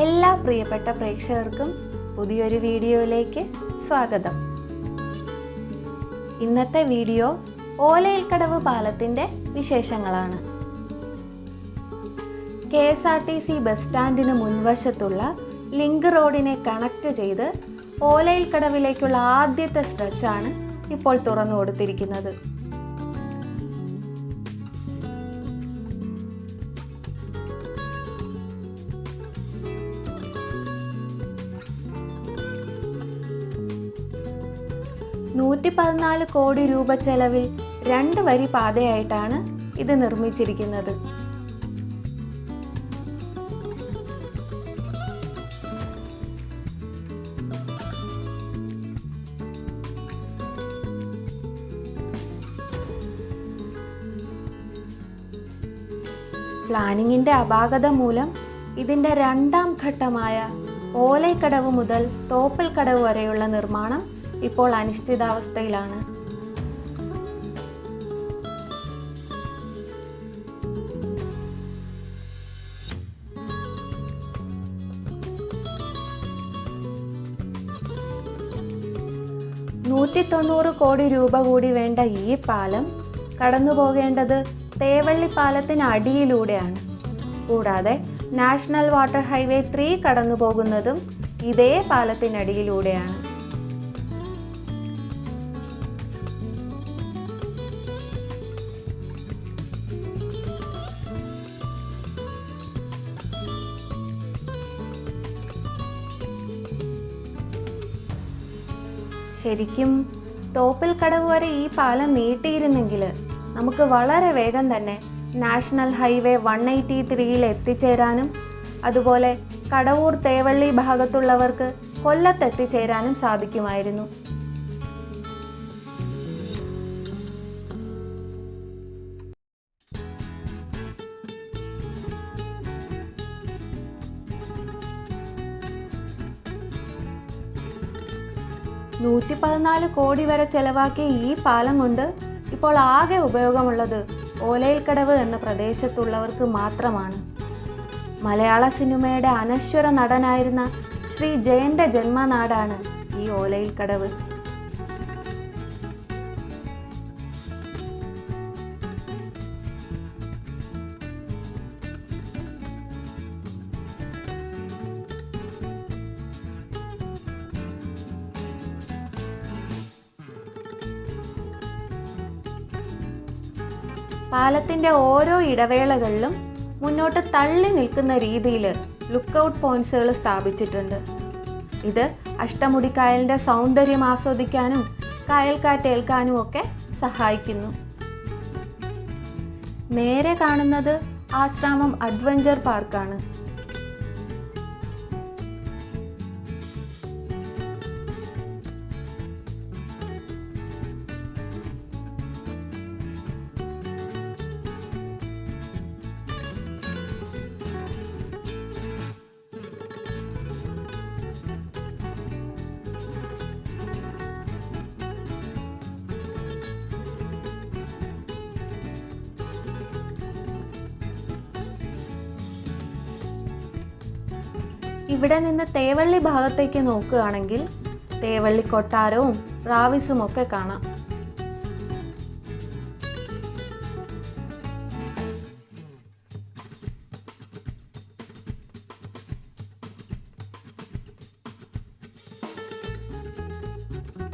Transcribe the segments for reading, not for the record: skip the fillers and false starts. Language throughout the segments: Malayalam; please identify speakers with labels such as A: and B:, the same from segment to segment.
A: എല്ലാ പ്രിയപ്പെട്ട പ്രേക്ഷകർക്കും പുതിയൊരു വീഡിയോയിലേക്ക് സ്വാഗതം. ഇന്നത്തെ വീഡിയോ ഓലയിൽക്കടവ് പാലത്തിൻ്റെ വിശേഷങ്ങളാണ്. KSRTC ബസ് സ്റ്റാൻഡിന് മുൻവശത്തുള്ള ലിങ്ക് റോഡിനെ കണക്ട് ചെയ്ത് ഓലയിൽക്കടവിലേക്കുള്ള ആദ്യത്തെ സ്ട്രെച്ചാണ് ഇപ്പോൾ തുറന്നു കൊടുത്തിരിക്കുന്നത്. ₹114 കോടി ചെലവിൽ 2 വരി പാതയായിട്ടാണ് ഇത് നിർമ്മിച്ചിരിക്കുന്നത്. പ്ലാനിങ്ങിന്റെ അപാകത മൂലം ഇതിന്റെ രണ്ടാം ഘട്ടമായ ഓലയിൽക്കടവ് മുതൽ തോപ്പൽക്കടവ് വരെയുള്ള നിർമ്മാണം ഇപ്പോൾ അനിശ്ചിതാവസ്ഥയിലാണ്. ₹190 കോടി കൂടി വേണ്ട ഈ പാലം കടന്നു പോകേണ്ടത് തേവള്ളി പാലത്തിന് അടിയിലൂടെയാണ്. കൂടാതെ നാഷണൽ വാട്ടർ ഹൈവേ 3 കടന്നു പോകുന്നതും ഇതേ പാലത്തിനടിയിലൂടെയാണ്. ശരിക്കും തോപ്പൽക്കടവ് വരെ ഈ പാലം നീട്ടിയിരുന്നെങ്കിൽ നമുക്ക് വളരെ വേഗം തന്നെ നാഷണൽ ഹൈവേ 183 എത്തിച്ചേരാനും അതുപോലെ കടവൂർ തേവള്ളി ഭാഗത്തുള്ളവർക്ക് കൊല്ലത്ത് എത്തിച്ചേരാനും സാധിക്കുമായിരുന്നു. ₹114 കോടി വരെ ചെലവാക്കിയ ഈ പാലം കൊണ്ട് ഇപ്പോൾ ആകെ ഉപയോഗമുള്ളത് ഓലയിൽക്കടവ് എന്ന പ്രദേശത്തുള്ളവർക്ക് മാത്രമാണ്. മലയാള സിനിമയുടെ അനശ്വര നടനായിരുന്ന ശ്രീ ജയന്റെ ജന്മനാടാണ് ഈ ഓലയിൽക്കടവ്. പാലത്തിൻ്റെ ഓരോ ഇടവേളകളിലും മുന്നോട്ട് തള്ളി നിൽക്കുന്ന രീതിയിൽ ലുക്കൗട്ട് പോയിന്റ്സുകൾ സ്ഥാപിച്ചിട്ടുണ്ട്. ഇത് അഷ്ടമുടിക്കായലിൻ്റെ സൗന്ദര്യം ആസ്വദിക്കാനും കായൽക്കാറ്റേൽക്കാനും ഒക്കെ സഹായിക്കുന്നു. നേരെ കാണുന്നത് ആശ്രാമം അഡ്വഞ്ചർ പാർക്കാണ്. ഇവിടെ നിന്ന് തേവള്ളി ഭാഗത്തേക്ക് നോക്കുകയാണെങ്കിൽ തേവള്ളി കൊട്ടാരവും റാവിസും ഒക്കെ കാണാം.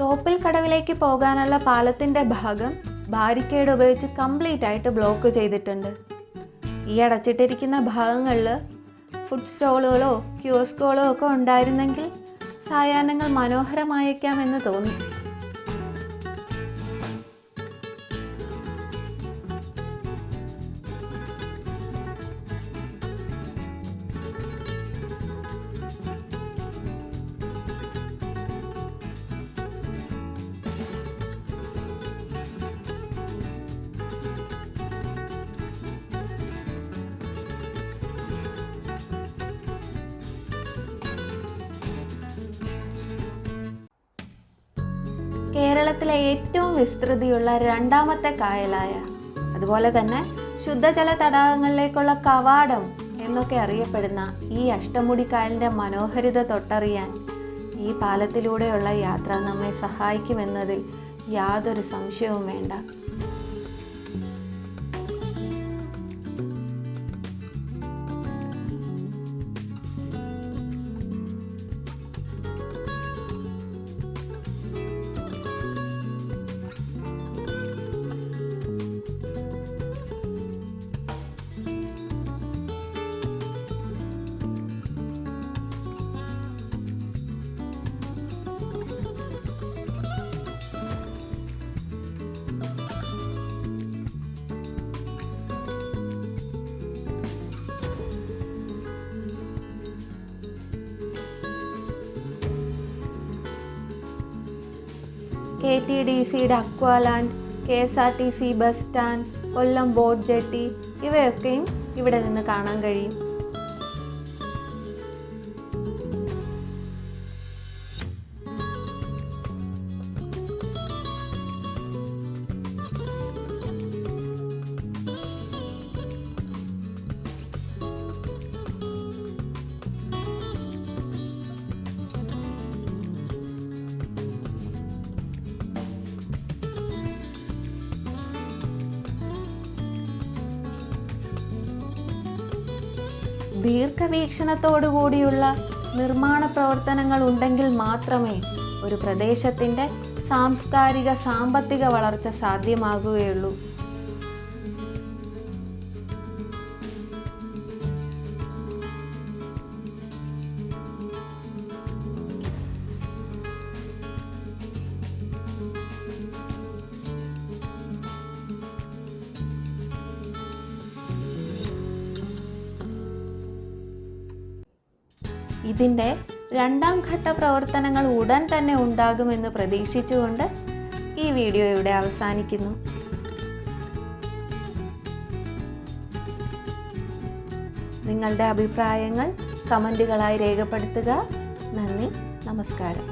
A: തോപ്പൽക്കടവിലേക്ക് പോകാനുള്ള പാലത്തിന്റെ ഭാഗം ബാരിക്കേഡ് ഉപയോഗിച്ച് കംപ്ലീറ്റ് ആയിട്ട് ബ്ലോക്ക് ചെയ്തിട്ടുണ്ട്. ഈ അടച്ചിട്ടിരിക്കുന്ന ഭാഗങ്ങളിൽ ഫുഡ് സ്റ്റോളുകളോ ക്യോസ്കുകളോ ഒക്കെ ഉണ്ടായിരുന്നെങ്കിൽ സായാഹ്നങ്ങൾ മനോഹരമായേക്കാമെന്ന് തോന്നി. കേരളത്തിലെ ഏറ്റവും വിസ്തൃതിയുള്ള രണ്ടാമത്തെ കായലായ അതുപോലെ തന്നെ ശുദ്ധജല തടാകങ്ങളിലേക്കുള്ള കവാടം എന്നൊക്കെ അറിയപ്പെടുന്ന ഈ അഷ്ടമുടിക്കായലിൻ്റെ മനോഹാരിത തൊട്ടറിയാൻ ഈ പാലത്തിലൂടെയുള്ള യാത്ര നമ്മെ സഹായിക്കുമെന്നതിൽ യാതൊരു സംശയവും വേണ്ട. KTDCയുടെ അക്വാലാൻഡ്, KSRTC ബസ് സ്റ്റാൻഡ്, കൊല്ലം ബോട്ട് ജെട്ടി ഇവയൊക്കെയും ഇവിടെ നിന്ന് കാണാൻ കഴിയും. ദീർഘവീക്ഷണത്തോടുകൂടിയുള്ള നിർമ്മാണ പ്രവർത്തനങ്ങൾ ഉണ്ടെങ്കിൽ മാത്രമേ ഒരു പ്രദേശത്തിൻ്റെ സാംസ്കാരിക സാമ്പത്തിക വളർച്ച സാധ്യമാകുകയുള്ളൂ. ഇതിൻ്റെ രണ്ടാം ഘട്ട പ്രവർത്തനങ്ങൾ ഉടൻ തന്നെ ഉണ്ടാകുമെന്ന് പ്രതീക്ഷിച്ചുകൊണ്ട് ഈ വീഡിയോ ഇവിടെ അവസാനിക്കുന്നു. നിങ്ങളുടെ അഭിപ്രായങ്ങൾ കമൻറ്റുകളായി രേഖപ്പെടുത്തുക. നന്ദി, നമസ്കാരം.